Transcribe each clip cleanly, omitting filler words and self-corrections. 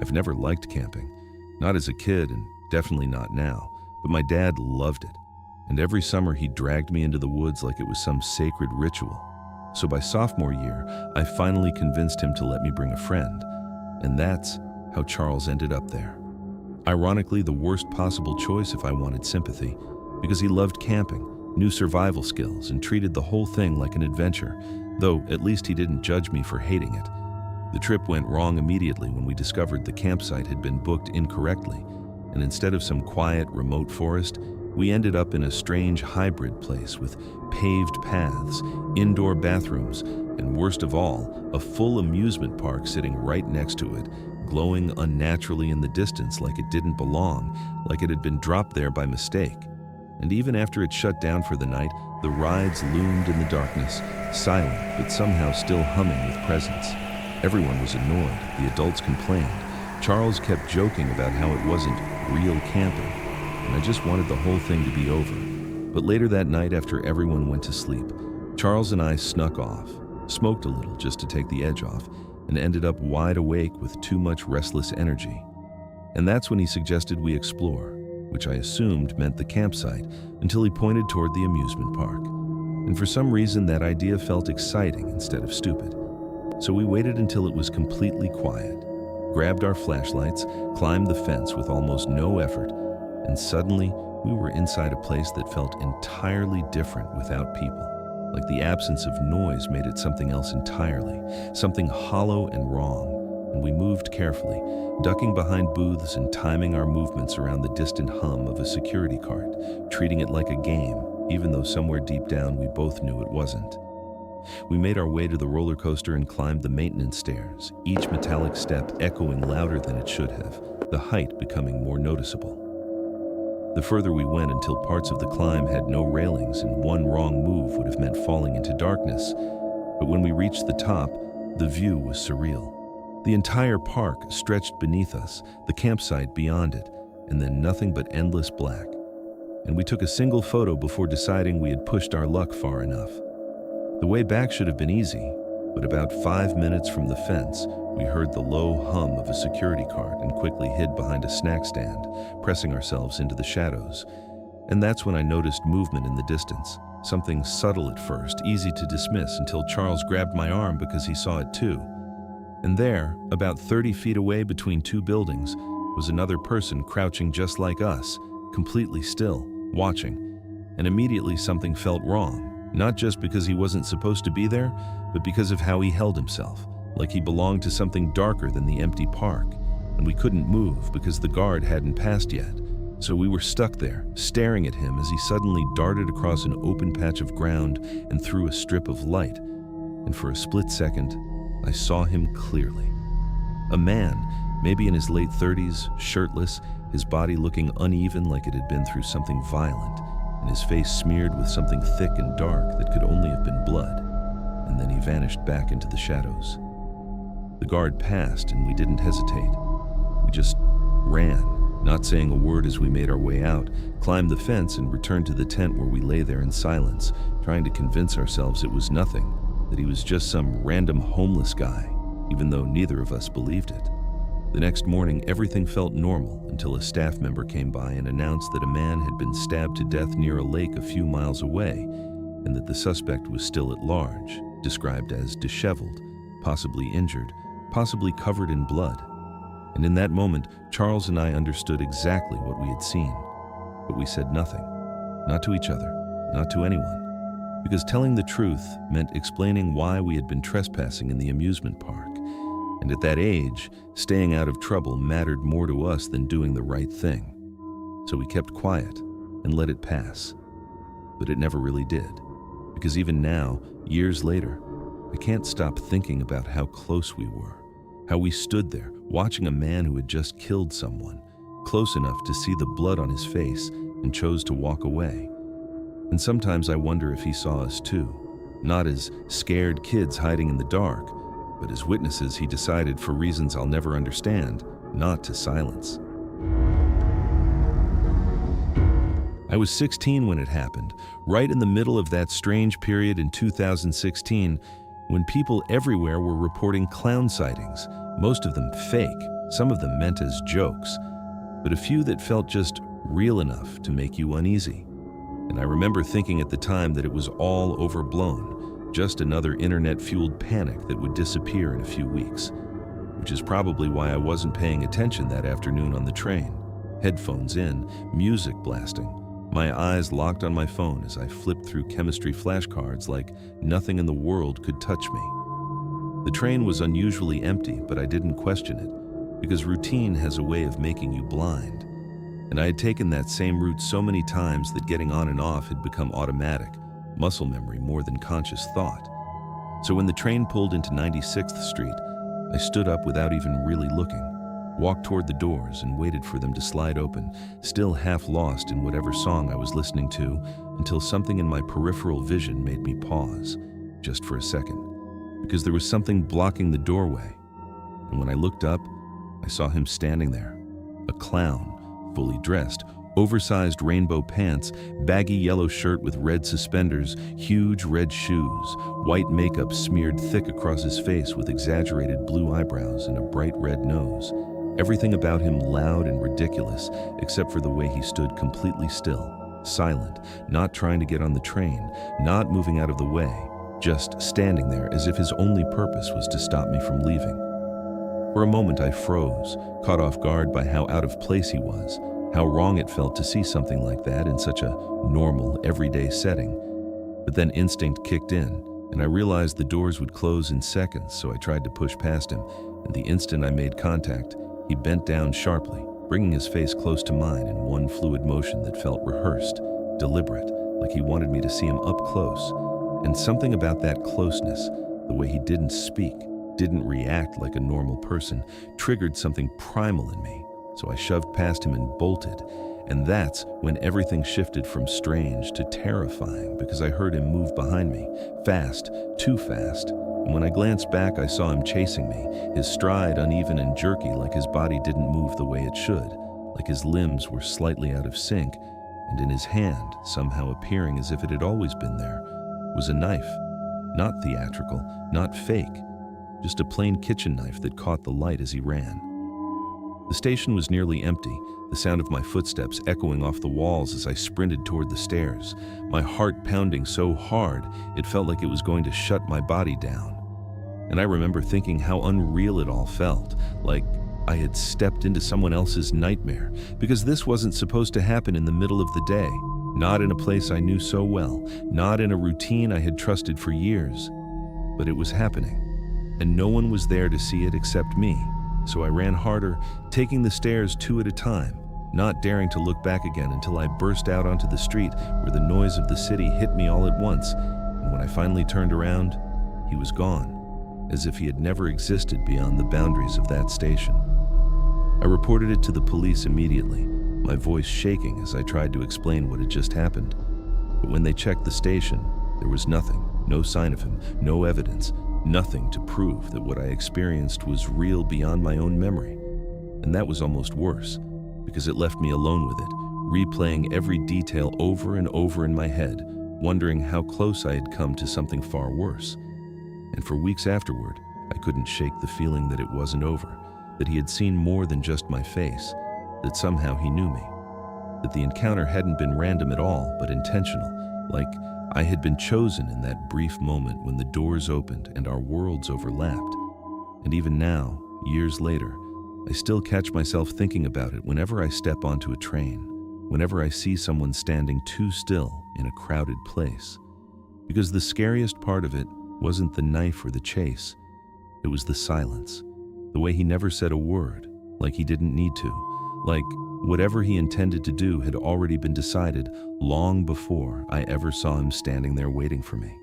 I've never liked camping. Not as a kid and definitely not now, but my dad loved it. And every summer he dragged me into the woods like it was some sacred ritual. So by sophomore year, I finally convinced him to let me bring a friend. And that's how Charles ended up there. Ironically, the worst possible choice if I wanted sympathy, because he loved camping, knew survival skills, and treated the whole thing like an adventure, though at least he didn't judge me for hating it. The trip went wrong immediately when we discovered the campsite had been booked incorrectly, and instead of some quiet, remote forest, we ended up in a strange hybrid place with paved paths, indoor bathrooms, and worst of all, a full amusement park sitting right next to it, glowing unnaturally in the distance like it didn't belong, like it had been dropped there by mistake. And even after it shut down for the night, the rides loomed in the darkness, silent but somehow still humming with presence. Everyone was annoyed, the adults complained. Charles kept joking about how it wasn't real camping, and I just wanted the whole thing to be over. But later that night, after everyone went to sleep, Charles and I snuck off, smoked a little just to take the edge off, and ended up wide awake with too much restless energy. And that's when he suggested we explore, which I assumed meant the campsite, until he pointed toward the amusement park. And for some reason, that idea felt exciting instead of stupid. So we waited until it was completely quiet, grabbed our flashlights, climbed the fence with almost no effort, and suddenly we were inside a place that felt entirely different without people. Like the absence of noise made it something else entirely, something hollow and wrong. And we moved carefully, ducking behind booths and timing our movements around the distant hum of a security cart, treating it like a game, even though somewhere deep down we both knew it wasn't. We made our way to the roller coaster and climbed the maintenance stairs, each metallic step echoing louder than it should have, the height becoming more noticeable. The further we went until parts of the climb had no railings and one wrong move would have meant falling into darkness. But when we reached the top, the view was surreal. The entire park stretched beneath us, the campsite beyond it, and then nothing but endless black. And we took a single photo before deciding we had pushed our luck far enough. The way back should have been easy, but about 5 minutes from the fence, we heard the low hum of a security cart and quickly hid behind a snack stand, pressing ourselves into the shadows. And that's when I noticed movement in the distance, something subtle at first, easy to dismiss until Charles grabbed my arm because he saw it too. And there, about 30 feet away between two buildings, was another person crouching just like us, completely still, watching. And immediately something felt wrong. Not just because he wasn't supposed to be there, but because of how he held himself, like he belonged to something darker than the empty park. And we couldn't move because the guard hadn't passed yet. So we were stuck there, staring at him as he suddenly darted across an open patch of ground and threw a strip of light. And for a split second, I saw him clearly. A man, maybe in his late 30s, shirtless, his body looking uneven like it had been through something violent, and his face smeared with something thick and dark that could only have been blood. And then he vanished back into the shadows. The guard passed and we didn't hesitate. We just ran, not saying a word as we made our way out, climbed the fence and returned to the tent where we lay there in silence, trying to convince ourselves it was nothing, that he was just some random homeless guy, even though neither of us believed it. The next morning, everything felt normal until a staff member came by and announced that a man had been stabbed to death near a lake a few miles away, and that the suspect was still at large, described as disheveled, possibly injured, possibly covered in blood. And in that moment, Charles and I understood exactly what we had seen. But we said nothing, not to each other, not to anyone, because telling the truth meant explaining why we had been trespassing in the amusement park. And at that age, staying out of trouble mattered more to us than doing the right thing. So we kept quiet and let it pass. But it never really did, because even now, years later, I can't stop thinking about how close we were, how we stood there, watching a man who had just killed someone, close enough to see the blood on his face, and chose to walk away. And sometimes I wonder if he saw us too, not as scared kids hiding in the dark, but as witnesses he decided, for reasons I'll never understand, not to silence. I was 16 when it happened, right in the middle of that strange period in 2016 when people everywhere were reporting clown sightings, most of them fake, some of them meant as jokes, but a few that felt just real enough to make you uneasy. And I remember thinking at the time that it was all overblown, just another internet-fueled panic that would disappear in a few weeks, which is probably why I wasn't paying attention that afternoon on the train. Headphones in, music blasting, my eyes locked on my phone as I flipped through chemistry flashcards like nothing in the world could touch me. The train was unusually empty, but I didn't question it, because routine has a way of making you blind. And I had taken that same route so many times that getting on and off had become automatic, muscle memory more than conscious thought. So when the train pulled into 96th Street, I stood up without even really looking, walked toward the doors and waited for them to slide open, still half lost in whatever song I was listening to, until something in my peripheral vision made me pause, just for a second, because there was something blocking the doorway. And when I looked up, I saw him standing there, a clown, fully dressed, oversized rainbow pants, baggy yellow shirt with red suspenders, huge red shoes, white makeup smeared thick across his face with exaggerated blue eyebrows and a bright red nose. Everything about him loud and ridiculous, except for the way he stood completely still, silent, not trying to get on the train, not moving out of the way, just standing there as if his only purpose was to stop me from leaving. For a moment I froze, caught off guard by how out of place he was, how wrong it felt to see something like that in such a normal, everyday setting. But then instinct kicked in, and I realized the doors would close in seconds, so I tried to push past him, and the instant I made contact, he bent down sharply, bringing his face close to mine in one fluid motion that felt rehearsed, deliberate, like he wanted me to see him up close. And something about that closeness, the way he didn't speak, didn't react like a normal person, triggered something primal in me. So I shoved past him and bolted, and that's when everything shifted from strange to terrifying, because I heard him move behind me, fast, too fast. And when I glanced back, I saw him chasing me, his stride uneven and jerky, like his body didn't move the way it should, like his limbs were slightly out of sync, and in his hand, somehow appearing as if it had always been there, was a knife. Not theatrical, not fake, just a plain kitchen knife that caught the light as he ran. The station was nearly empty, the sound of my footsteps echoing off the walls as I sprinted toward the stairs, my heart pounding so hard it felt like it was going to shut my body down. And I remember thinking how unreal it all felt, like I had stepped into someone else's nightmare, because this wasn't supposed to happen in the middle of the day, not in a place I knew so well, not in a routine I had trusted for years. But it was happening, and no one was there to see it except me. So I ran harder, taking the stairs two at a time, not daring to look back again until I burst out onto the street where the noise of the city hit me all at once. And when I finally turned around, he was gone, as if he had never existed beyond the boundaries of that station. I reported it to the police immediately, my voice shaking as I tried to explain what had just happened. But when they checked the station, there was nothing, no sign of him, no evidence, nothing to prove that what I experienced was real beyond my own memory. And that was almost worse, because it left me alone with it, replaying every detail over and over in my head, wondering how close I had come to something far worse. And for weeks afterward, I couldn't shake the feeling that it wasn't over, that he had seen more than just my face, that somehow he knew me, that the encounter hadn't been random at all, but intentional, like I had been chosen in that brief moment when the doors opened and our worlds overlapped. And even now, years later, I still catch myself thinking about it whenever I step onto a train, whenever I see someone standing too still in a crowded place. Because the scariest part of it wasn't the knife or the chase, it was the silence, the way he never said a word, like he didn't need to, like whatever he intended to do had already been decided long before I ever saw him standing there waiting for me.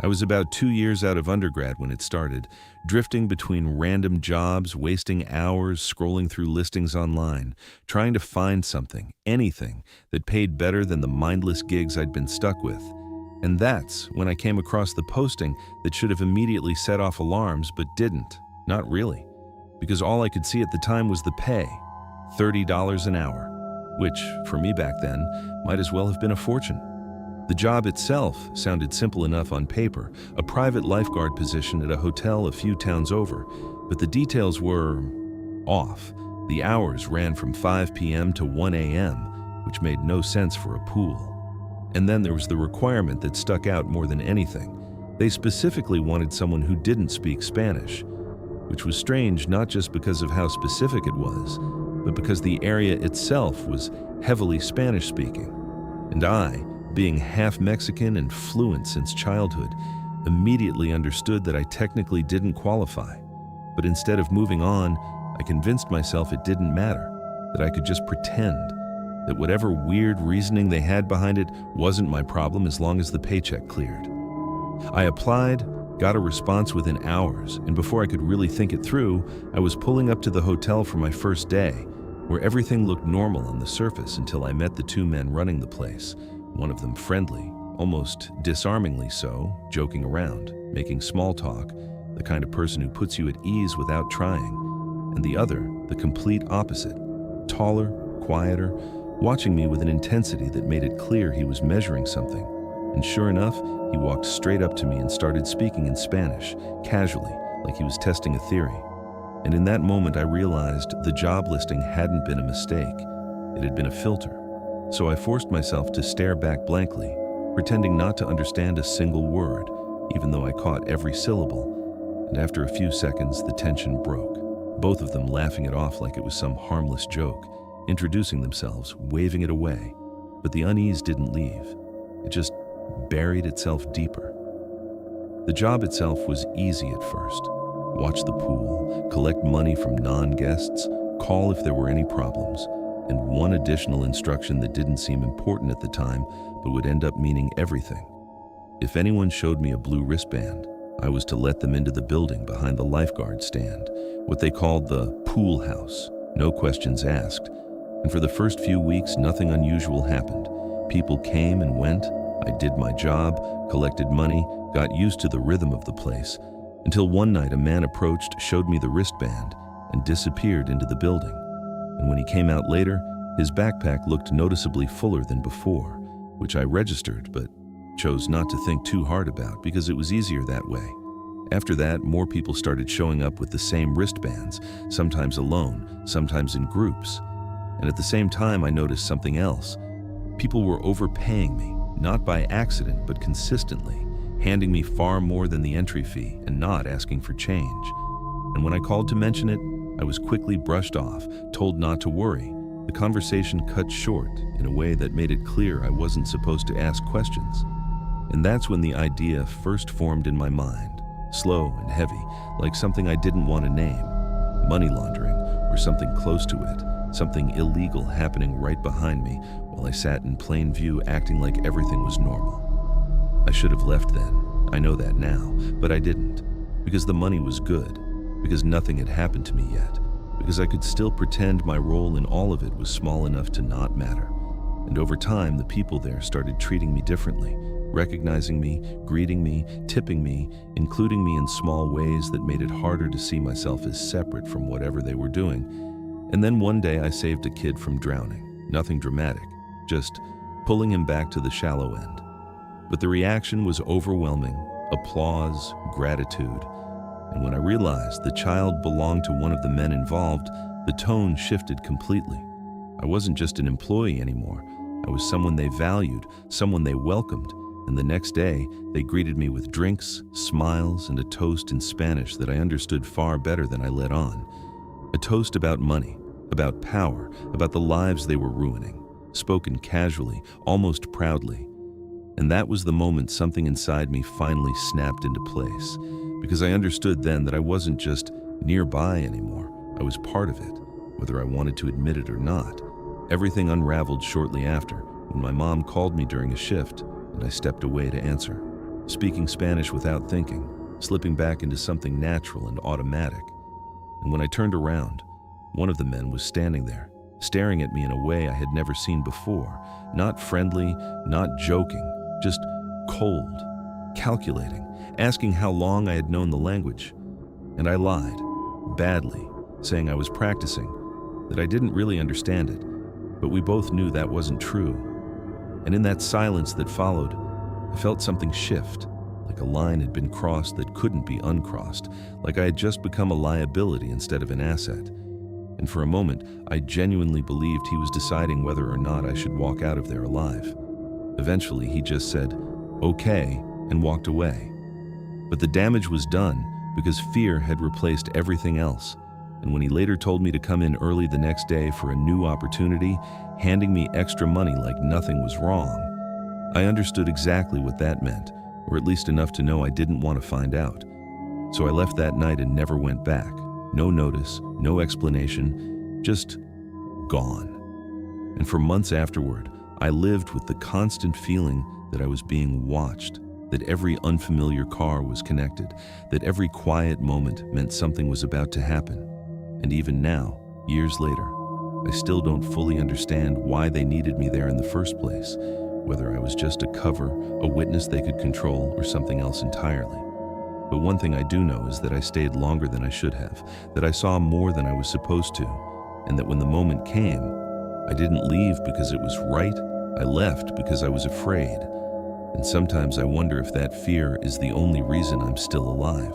I was about 2 years out of undergrad when it started, drifting between random jobs, wasting hours scrolling through listings online, trying to find something, anything, that paid better than the mindless gigs I'd been stuck with. And that's when I came across the posting that should have immediately set off alarms but didn't. Not really. Because all I could see at the time was the pay, $30 an hour, which, for me back then, might as well have been a fortune. The job itself sounded simple enough on paper, a private lifeguard position at a hotel a few towns over, but the details were off. The hours ran from 5 p.m. to 1 a.m., which made no sense for a pool. And then there was the requirement that stuck out more than anything. They specifically wanted someone who didn't speak Spanish, which was strange not just because of how specific it was, but because the area itself was heavily Spanish-speaking. And I, being half Mexican and fluent since childhood, immediately understood that I technically didn't qualify. But instead of moving on, I convinced myself it didn't matter, that I could just pretend, that whatever weird reasoning they had behind it wasn't my problem as long as the paycheck cleared. I applied, got a response within hours, and before I could really think it through, I was pulling up to the hotel for my first day, where everything looked normal on the surface until I met the two men running the place, one of them friendly, almost disarmingly so, joking around, making small talk, the kind of person who puts you at ease without trying, and the other, the complete opposite, taller, quieter, watching me with an intensity that made it clear he was measuring something. And sure enough, he walked straight up to me and started speaking in Spanish, casually, like he was testing a theory. And in that moment I realized the job listing hadn't been a mistake. It had been a filter. So I forced myself to stare back blankly, pretending not to understand a single word, even though I caught every syllable. And after a few seconds, the tension broke, both of them laughing it off like it was some harmless joke, introducing themselves, waving it away. But the unease didn't leave. It just buried itself deeper. The job itself was easy at first. Watch the pool, collect money from non-guests, call if there were any problems, and one additional instruction that didn't seem important at the time, but would end up meaning everything. If anyone showed me a blue wristband, I was to let them into the building behind the lifeguard stand, what they called the pool house, no questions asked. And for the first few weeks, nothing unusual happened. People came and went. I did my job, collected money, got used to the rhythm of the place, until one night a man approached, showed me the wristband, and disappeared into the building. And when he came out later, his backpack looked noticeably fuller than before, which I registered but chose not to think too hard about because it was easier that way. After that, more people started showing up with the same wristbands, sometimes alone, sometimes in groups. And at the same time, I noticed something else. People were overpaying me, not by accident, but consistently, handing me far more than the entry fee and not asking for change. And when I called to mention it, I was quickly brushed off, told not to worry. The conversation cut short in a way that made it clear I wasn't supposed to ask questions. And that's when the idea first formed in my mind, slow and heavy, like something I didn't want to name. Money laundering, or something close to it, something illegal happening right behind me while I sat in plain view acting like everything was normal. I should have left then, I know that now, but I didn't, because the money was good, because nothing had happened to me yet, because I could still pretend my role in all of it was small enough to not matter. And over time, the people there started treating me differently, recognizing me, greeting me, tipping me, including me in small ways that made it harder to see myself as separate from whatever they were doing. And then one day I saved a kid from drowning. Nothing dramatic, just pulling him back to the shallow end. But the reaction was overwhelming, applause, gratitude. And when I realized the child belonged to one of the men involved, the tone shifted completely. I wasn't just an employee anymore. I was someone they valued, someone they welcomed. And the next day, they greeted me with drinks, smiles, and a toast in Spanish that I understood far better than I let on. A toast about money, about power, about the lives they were ruining, spoken casually, almost proudly. And that was the moment something inside me finally snapped into place, because I understood then that I wasn't just nearby anymore. I was part of it, whether I wanted to admit it or not. Everything unraveled shortly after, when my mom called me during a shift, and I stepped away to answer, speaking Spanish without thinking, slipping back into something natural and automatic. And when I turned around, one of the men was standing there, staring at me in a way I had never seen before, not friendly, not joking, just cold, calculating, asking how long I had known the language. And I lied, badly, saying I was practicing, that I didn't really understand it, but we both knew that wasn't true. And in that silence that followed, I felt something shift, like a line had been crossed that couldn't be uncrossed, like I had just become a liability instead of an asset. And for a moment, I genuinely believed he was deciding whether or not I should walk out of there alive. Eventually, he just said, "Okay," and walked away. But the damage was done because fear had replaced everything else. And when he later told me to come in early the next day for a new opportunity, handing me extra money like nothing was wrong, I understood exactly what that meant, or at least enough to know I didn't want to find out. So I left that night and never went back. No notice, no explanation, just gone. And for months afterward, I lived with the constant feeling that I was being watched, that every unfamiliar car was connected, that every quiet moment meant something was about to happen. And even now, years later, I still don't fully understand why they needed me there in the first place, whether I was just a cover, a witness they could control, or something else entirely. But one thing I do know is that I stayed longer than I should have, that I saw more than I was supposed to, and that when the moment came, I didn't leave because it was right, I left because I was afraid. And sometimes I wonder if that fear is the only reason I'm still alive.